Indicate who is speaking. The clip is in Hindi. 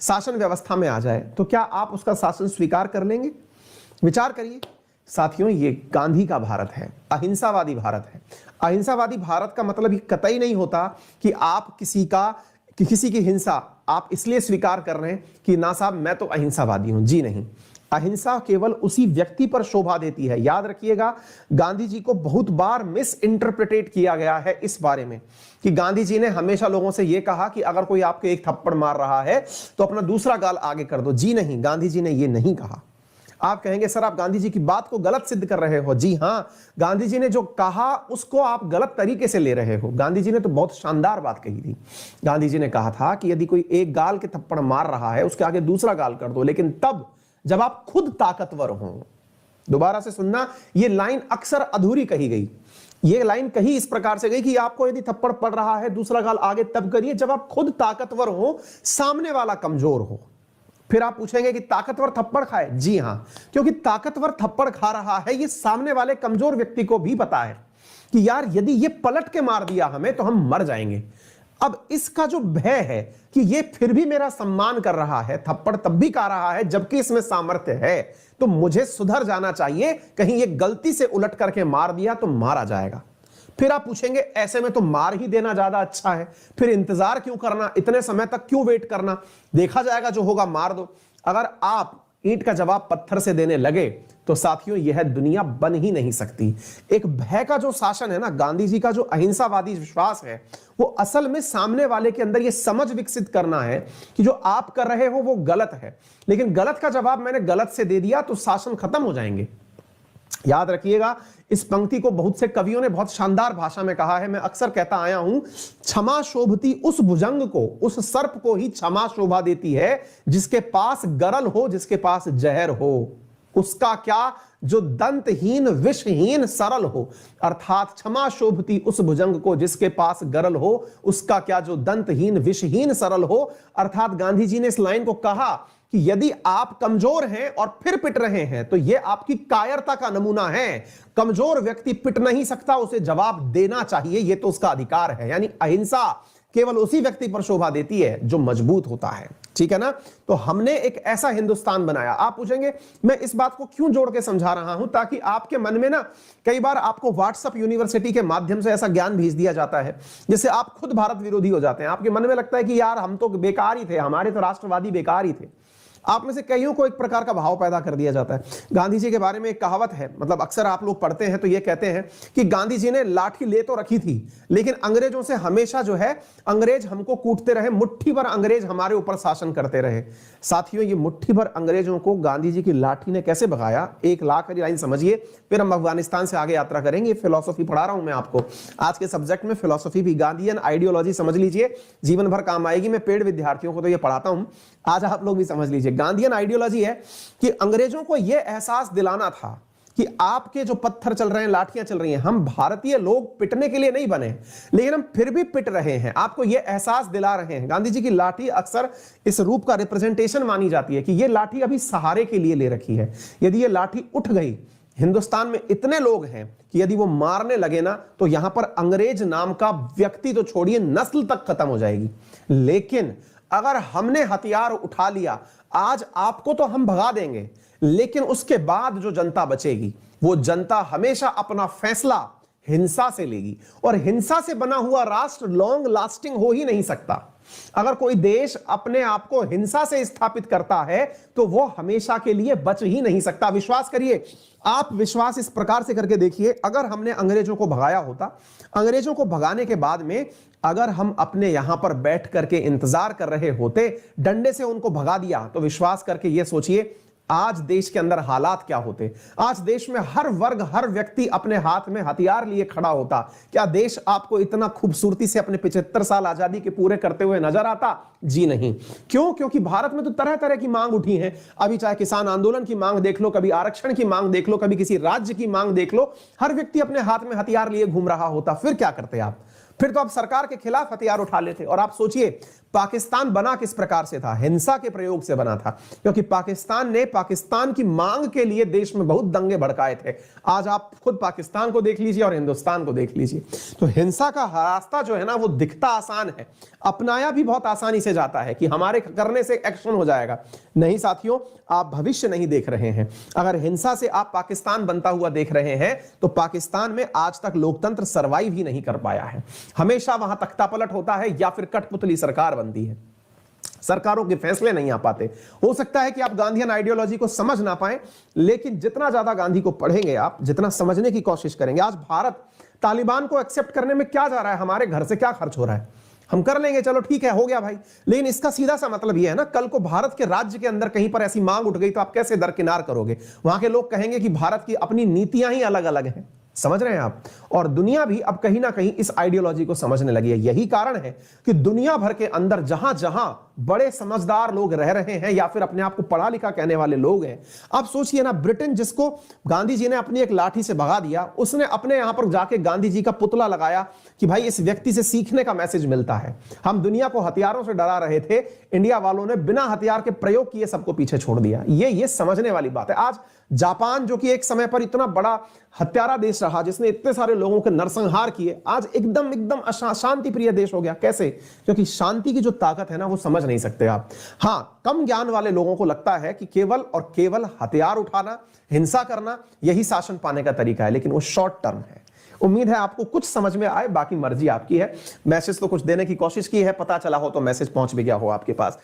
Speaker 1: शासन व्यवस्था में आ जाए, तो क्या आप उसका शासन स्वीकार कर लेंगे? विचार करिए साथियों, ये गांधी का भारत है, अहिंसावादी भारत है। अहिंसावादी भारत का मतलब ये कतई नहीं होता कि आप किसी की हिंसा आप इसलिए स्वीकार कर रहे हैं कि ना साहब मैं तो अहिंसावादी हूं। जी नहीं, अहिंसा केवल उसी व्यक्ति पर शोभा देती है। याद रखिएगा, गांधी जी को बहुत बार मिस इंटरप्रिटेट किया गया है इस बारे में कि गांधी जी ने हमेशा लोगों से यह कहा कि अगर कोई आपके एक थप्पड़ मार रहा है तो अपना दूसरा गाल आगे कर दो। जी नहीं, गांधी जी ने यह नहीं कहा। आप कहेंगे सर आप गांधी जी की बात को गलत सिद्ध कर रहे हो। जी हां, गांधी जी ने जो कहा उसको आप गलत तरीके से ले रहे हो। गांधी जी ने तो बहुत शानदार बात कही थी। गांधी जी ने कहा था कि यदि कोई एक गाल के थप्पड़ मार रहा है उसके आगे दूसरा गाल कर दो, लेकिन तब जब आप खुद ताकतवर हो। दोबारा से सुनना, यह लाइन अक्सर अधूरी कही गई। यह लाइन कही इस प्रकार से गई कि आपको यदि थप्पड़ पड़ रहा है दूसरा गाल आगे तब करिए जब आप खुद ताकतवर हो, सामने वाला कमजोर हो। फिर आप पूछेंगे कि ताकतवर थप्पड़ खाए? जी हां, क्योंकि ताकतवर थप्पड़ खा रहा है, ये सामने वाले कमजोर व्यक्ति को भी पता है कि यार यदि ये पलट के मार दिया हमें तो हम मर जाएंगे। अब इसका जो भय है कि ये फिर भी मेरा सम्मान कर रहा है, थप्पड़ तब भी खा रहा है जबकि इसमें सामर्थ्य है, तो मुझे सुधर जाना चाहिए, कहीं ये गलती से उलट करके मार दिया तो मारा जाएगा। फिर आप पूछेंगे ऐसे में तो मार ही देना ज्यादा अच्छा है, फिर इंतजार क्यों करना, इतने समय तक क्यों वेट करना, देखा जाएगा जो होगा मार दो। अगर आप ईंट का जवाब पत्थर से देने लगे तो साथियों यह दुनिया बन ही नहीं सकती। एक भय का जो शासन है ना, गांधी जी का जो अहिंसावादी विश्वास है, वो असल में सामने वाले के अंदर यह समझ विकसित करना है कि जो आप कर रहे हो वो गलत है, लेकिन गलत का जवाब मैंने गलत से दे दिया तो शासन खत्म हो जाएंगे। याद रखिएगा, इस पंक्ति को बहुत से कवियों ने बहुत शानदार भाषा में कहा है। मैं अक्सर कहता आया हूं, क्षमा शोभती उस भुजंग को, उस सर्प को ही क्षमा शोभा देती है जिसके पास गरल हो, जिसके पास जहर हो। उसका क्या जो दंतहीन विषहीन सरल हो, अर्थात क्षमा शोभती उस भुजंग को जिसके पास गरल हो, उसका क्या जो दंतहीन विषहीन सरल हो। अर्थात गांधी जी ने इस लाइन को कहा कि यदि आप कमजोर हैं और फिर पिट रहे हैं तो यह आपकी कायरता का नमूना है। कमजोर व्यक्ति पिट नहीं सकता, उसे जवाब देना चाहिए, यह तो उसका अधिकार है। यानी अहिंसा केवल उसी व्यक्ति पर शोभा देती है जो मजबूत होता है। ठीक है ना? तो हमने एक ऐसा हिंदुस्तान बनाया। आप पूछेंगे मैं इस बात को क्यों जोड़ के समझा रहा हूं, ताकि आपके मन में ना कई बार आपको व्हाट्सएप यूनिवर्सिटी के माध्यम से ऐसा ज्ञान भेज दिया जाता है जिससे आप खुद भारत विरोधी हो जाते हैं। आपके मन में लगता है कि यार हम तो बेकार ही थे, हमारे तो राष्ट्रवादी बेकार ही थे। आप में से कईयों को एक प्रकार का भाव पैदा कर दिया जाता है। गांधी जी के बारे में एक कहावत है, मतलब अक्सर आप लोग पढ़ते हैं तो ये कहते हैं कि गांधी जी ने लाठी ले तो रखी थी लेकिन अंग्रेजों से हमेशा जो है अंग्रेज हमको कूटते रहे, मुट्ठी भर अंग्रेज हमारे ऊपर शासन करते रहे। साथियों, ये मुट्ठी भर अंग्रेजों को गांधी जी की लाठी ने कैसे भगाया, एक लाख वाली लाइन समझिए, फिर हम अफगानिस्तान से आगे यात्रा करेंगे। फिलॉसफी पढ़ा रहा हूं मैं आपको आज के सब्जेक्ट में, फिलॉसफी भी, गांधीयन आइडियोलॉजी समझ लीजिए, जीवन भर काम आएगी। मैं पेड विद्यार्थियों को तो ये पढ़ाता हूं, आज आप लोग भी समझ लीजिए। गांधीयन आइडियोलॉजी है कि अंग्रेजों को यह एहसास दिलाना था कि आपके जो पत्थर चल रहे हैं, लाठियां चल रही हैं, हम भारतीय लोग पिटने के लिए नहीं बने, लेकिन हम फिर भी पिट रहे हैं, आपको यह एहसास दिला रहे हैं। गांधी जी की लाठी अक्सर इस रूप का रिप्रेजेंटेशन मानी जाती है कि यह लाठी अभी सहारे के लिए ले रखी है। यदि यह लाठी उठ गई, हिंदुस्तान में इतने लोग हैं कि यदि वो मारने लगे ना तो यहां पर अंग्रेज नाम का व्यक्ति तो छोड़िए, नस्ल तक खत्म हो जाएगी। लेकिन अगर हमने हथियार उठा लिया, आज आपको तो हम भगा देंगे, लेकिन उसके बाद जो जनता बचेगी वो जनता हमेशा अपना फैसला हिंसा से लेगी, और हिंसा से बना हुआ राष्ट्र लॉन्ग लास्टिंग हो ही नहीं सकता। अगर कोई देश अपने आप को हिंसा से स्थापित करता है तो वो हमेशा के लिए बच ही नहीं सकता। विश्वास करिए, आप विश्वास इस प्रकार से करके देखिए, अगर हमने अंग्रेजों को भगाया होता, अंग्रेजों को भगाने के बाद में अगर हम अपने यहां पर बैठ करके इंतजार कर रहे होते, डंडे से उनको भगा दिया, तो विश्वास करके यह सोचिए आज देश के अंदर हालात क्या होते। आज देश में हर वर्ग, हर व्यक्ति अपने हाथ में हथियार लिए खड़ा होता। क्या देश आपको इतना खूबसूरती से अपने 75 साल आजादी के पूरे करते हुए नजर आता? जी नहीं। क्यों? क्योंकि भारत में तो तरह तरह की मांग उठी है। अभी चाहे किसान आंदोलन की मांग देख लो, कभी आरक्षण की मांग देख लो, कभी किसी राज्य की मांग देख लो, हर व्यक्ति अपने हाथ में हथियार लिए घूम रहा होता। फिर क्या करते आप? फिर तो आप सरकार के खिलाफ हथियार उठा लेते। और आप सोचिए पाकिस्तान बना किस प्रकार से था? हिंसा के प्रयोग से बना था, क्योंकि पाकिस्तान ने पाकिस्तान की मांग के लिए देश में बहुत दंगे भड़काए थे। आज आप खुद पाकिस्तान को देख लीजिए और हिंदुस्तान को देख लीजिए, तो हिंसा का रास्ता जो है ना वो दिखता आसान है, अपनाया भी बहुत आसानी से जाता है कि हमारे करने से एक्शन हो जाएगा। नहीं साथियों, आप भविष्य नहीं देख रहे हैं। अगर हिंसा से आप पाकिस्तान बनता हुआ देख रहे हैं तो पाकिस्तान में आज तक लोकतंत्र सर्वाइव ही नहीं कर पाया है। हमेशा वहां तख्तापलट होता है या फिर कठपुतली सरकार बनती है, सरकारों के फैसले नहीं आ पाते। हो सकता है कि आप गांधीयन आइडियोलॉजी को समझ ना पाए, लेकिन जितना ज्यादा गांधी को पढ़ेंगे आप, जितना समझने की कोशिश करेंगे, आज भारत तालिबान को एक्सेप्ट करने में क्या जा रहा है, हमारे घर से क्या खर्च हो रहा है, हम कर लेंगे, चलो ठीक है, हो गया भाई। लेकिन इसका सीधा सा मतलब यह है ना, कल को भारत के राज्य के अंदर कहीं पर ऐसी मांग उठ गई तो आप कैसे दरकिनार करोगे? वहां के लोग कहेंगे कि भारत की अपनी नीतियां ही अलग अलग हैं। समझ रहे हैं आप? और दुनिया भी अब कहीं ना कहीं इस आइडियोलॉजी को समझने लगी है। यही कारण है कि दुनिया भर के अंदर जहां जहां बड़े समझदार लोग रह रहे हैं या फिर अपने आप को पढ़ा लिखा कहने वाले लोग हैं, आप सोचिए ना, ब्रिटेन जिसको गांधी जी ने अपनी एक लाठी से भगा दिया, उसने अपने यहां पर जाके गांधी जी का पुतला लगाया कि भाई इस व्यक्ति से सीखने का मैसेज मिलता है। हम दुनिया को हथियारों से डरा रहे थे, इंडिया वालों ने बिना हथियार के प्रयोग किए सबको पीछे छोड़ दिया। ये समझने वाली बात है। आज जापान जो कि एक समय पर इतना बड़ा हत्यारा देश रहा, जिसने इतने सारे लोगों के नरसंहार किए, आज एकदम शांति प्रिय देश हो गया। कैसे? क्योंकि शांति की जो ताकत है ना वो समझ नहीं सकते आप। हां, कम ज्ञान वाले लोगों को लगता है कि केवल और केवल हथियार उठाना, हिंसा करना यही शासन पाने का तरीका है, लेकिन वो शॉर्ट टर्म है। उम्मीद है आपको कुछ समझ में आए, बाकी मर्जी आपकी है। मैसेज तो कुछ देने की कोशिश की है, पता चला हो तो मैसेज पहुंच भी गया हो आपके पास।